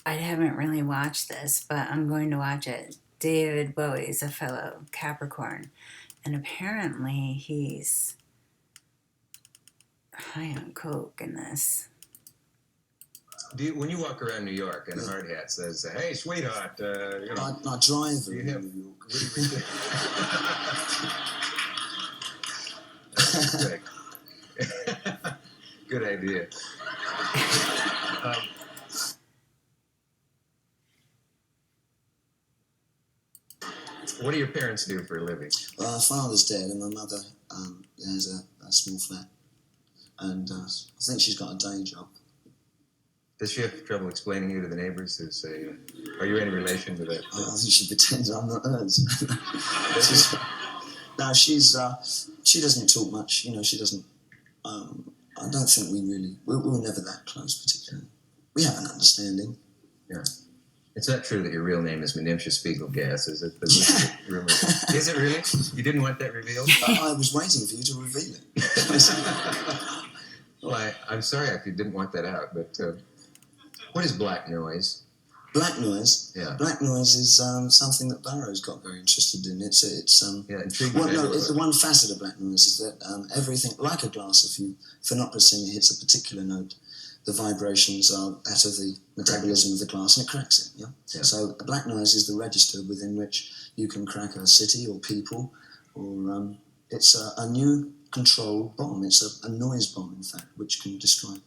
I haven't really watched this, but I'm going to watch it. David Bowie's a fellow Capricorn, and apparently he's high on coke in this. When you walk around New York and a hard hat says, "Hey, sweetheart," I drive in New York. Good idea. What do your parents do for a living? My father's dead, and my mother has a small flat, and I think she's got a day job. Does she have trouble explaining you to the neighbors who say, "Are you any relation to that?" I think she pretends I'm not hers. No, she doesn't talk much. You know, she doesn't. I don't think we were never that close, particularly. We have an understanding. Yeah. It's not true that your real name is Menimsha Spiegelgas, is it? Is it really? You didn't want that revealed? I was waiting for you to reveal it. Well, I'm sorry if you didn't want that out, but what is black noise? Black noise? Yeah. Black noise is something that Burroughs got very interested in. It's intriguing. Well, no, the one facet of black noise is that everything, like a glass, if an opera singer hits a particular note, the vibrations are that of the metabolism of the glass, and it cracks it. Yeah. So a black noise is the register within which you can crack a city or people, or it's a new controlled bomb. It's a noise bomb, in fact, which can destroy.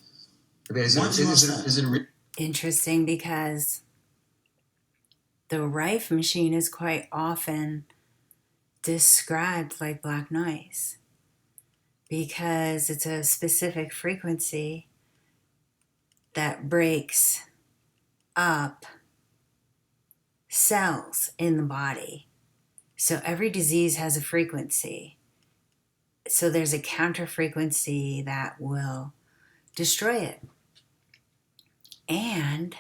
Is it interesting because the Rife machine is quite often described like black noise because it's a specific frequency that breaks up cells in the body. So every disease has a frequency. So there's a counter frequency that will destroy it. And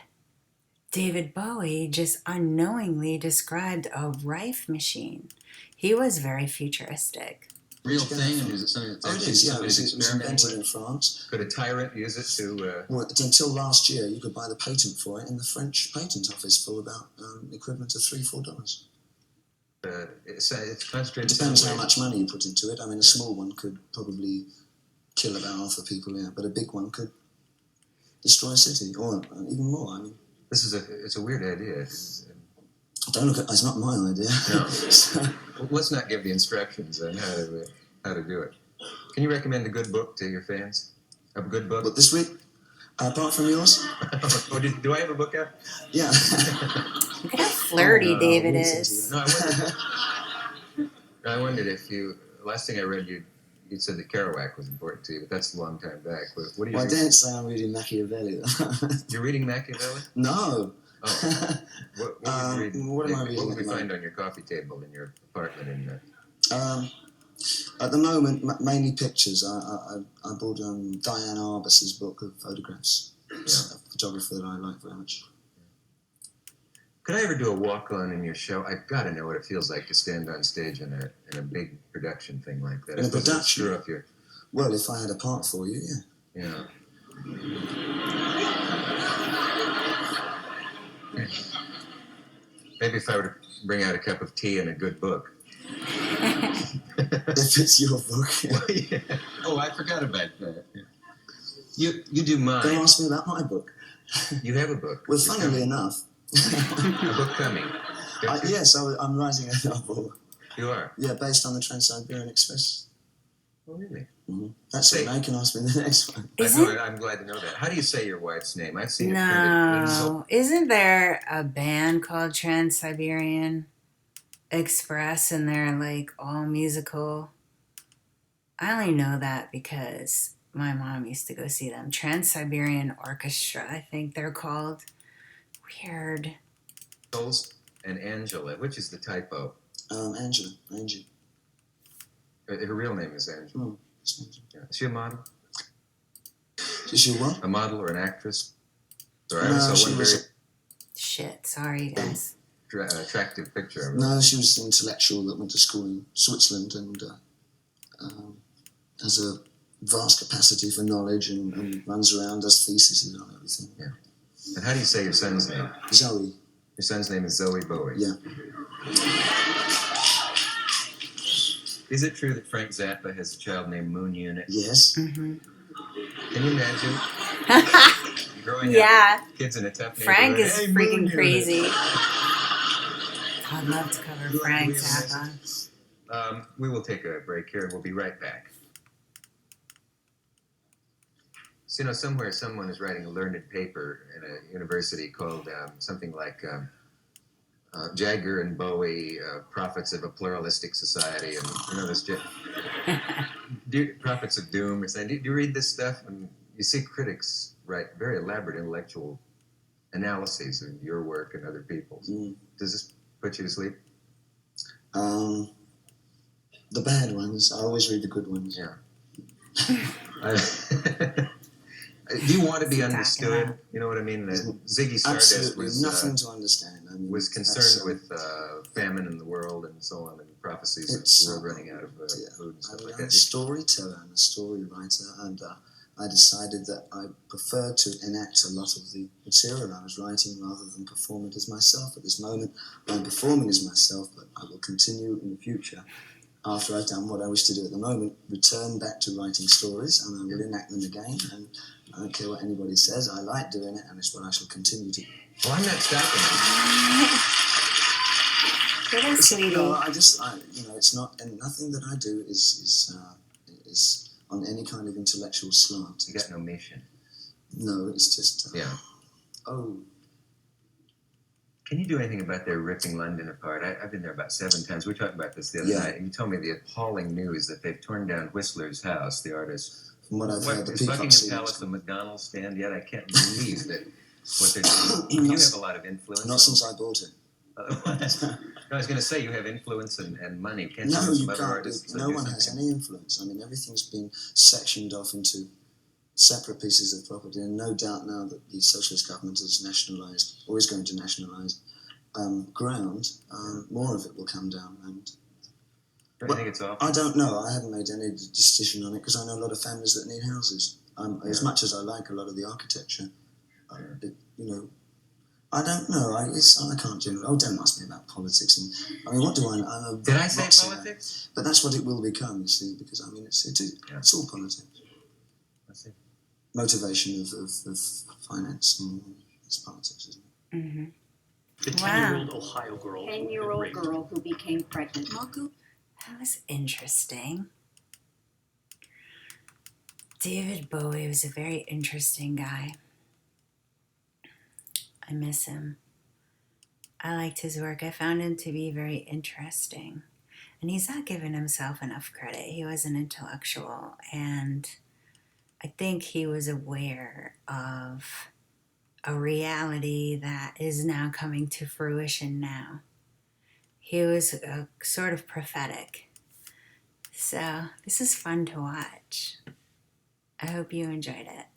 David Bowie just unknowingly described a Rife machine. He was very futuristic. Real thing, and is it something that's it is, yeah. It was invented in France. Could a tyrant use it to... Well, until last year, you could buy the patent for it in the French patent office for about the equivalent of $3-4. It's concentrated... It depends how much money you put into it. I mean, a small one could probably kill about half the people, yeah, but a big one could destroy a city, or even more. I mean, it's a weird idea. Don't look at it's not my idea. No. Well, let's not give the instructions on how to do it. Can you recommend a good book to your fans? A good book? What, this week? Apart from yours? Do I have a book out? Yeah. Look at how flirty David is. No, I wondered if you... Last thing I read, you said that Kerouac was important to you, but that's a long time back. What do you I didn't say I'm reading Machiavelli. You're reading Machiavelli? No. Oh. What am I reading? What would we find on your coffee table in your apartment in at the moment, mainly pictures. I bought Diane Arbus's book of photographs. It's a photographer that I like very much. Could I ever do a walk-on in your show? I've got to know what it feels like to stand on stage in a big production thing like that. In a production? Screw up your... Well, if I had a part for you, yeah. Yeah. Maybe if I were to bring out a cup of tea and a good book. If it's your book. Well, yeah. Oh, I forgot about that. Yeah. You do mine. Don't ask me about my book. You have a book. Well, funnily enough. A book coming. Yes, I'm writing a novel. You are? Yeah, based on the Trans-Siberian Express. Oh, really? Mm-hmm. That's it. Now you can ask me the next one. I'm glad to know that. How do you say your wife's name? I've seen it printed. Isn't there a band called Trans-Siberian Express and they're like all musical? I only know that because my mom used to go see them. Trans-Siberian Orchestra, I think they're called. Weird. And Angela. Which is the typo? Angela. Angie. Her real name is Angela. Yeah. Is she a model? Is she what? A model or an actress? Or No, she was... Shit, sorry, you guys. Attractive picture of her. No, she was an intellectual that went to school in Switzerland and has a vast capacity for knowledge and runs around, does theses on everything. Yeah. And how do you say your son's name? Zoe. Your son's name is Zoe Bowie. Yeah. Is it true that Frank Zappa has a child named Moon Unit? Yes. Mm-hmm. Can you imagine growing Yeah. up, kids in a tough Frank neighborhood? is Hey, freaking Moon crazy. Unit. I'd love to cover Do we Frank have a message? Zappa. We will take a break here. We'll be right back. So, somewhere someone is writing a learned paper in a university called something like Jagger and Bowie, Prophets of a Pluralistic Society, and this Prophets of Doom or something. Do you read this stuff? And you see critics write very elaborate intellectual analyses of your work and other people's. Mm. Does this put you to sleep? The bad ones. I always read the good ones. Yeah. Do you want to be understood? You know what I mean? Ziggy Stardust Absolutely was nothing to understand. I mean, was concerned with famine in the world and so on, and prophecies of the world running out of food and stuff like I'm that. a storyteller and a story writer, and I decided that I preferred to enact a lot of the material I was writing rather than perform it as myself. At this moment, I'm performing as myself, but I will continue in the future. After I've done what I wish to do at the moment, return back to writing stories, and I will enact them again. And I don't care what anybody says. I like doing it, and it's what I shall continue to do. Well, I'm not stopping. Get it, sweetie. No, it's not, and nothing that I do is on any kind of intellectual slant. You got no mission. No, it's just yeah. Oh. Can you do anything about their ripping London apart? I've been there about 7 times. We were talking about this the other night, and you told me the appalling news that they've torn down Whistler's house, the artist. From what I've heard, the is Peacock Buckingham series. Palace a McDonald's stand yet? I can't believe that what they're doing. You have a lot of influence. Not since I bought it. I was going to say you have influence and money. Can't no, you can't. No one has any influence. I mean, everything's been sectioned off into separate pieces of property, and no doubt now that the socialist government has nationalised, or is going to nationalise, ground, more of it will come down. And I think it's awful. I don't know. I haven't made any decision on it because I know a lot of families that need houses. As much as I like a lot of the architecture, I don't know. I can't generally. Oh, don't ask me about politics. And I mean, what do I know? Did I say politics? But that's what it will become, you see, because I mean, it's all politics. I see. Motivation of finance and it's politics, isn't it? Mm-hmm. The 10-year-old Ohio girl. 10-year-old girl who became pregnant. Marco, that was interesting. David Bowie was a very interesting guy. I miss him. I liked his work. I found him to be very interesting. And he's not giving himself enough credit. He was an intellectual, and I think he was aware of a reality that is now coming to fruition now. He was sort of prophetic. So this is fun to watch. I hope you enjoyed it.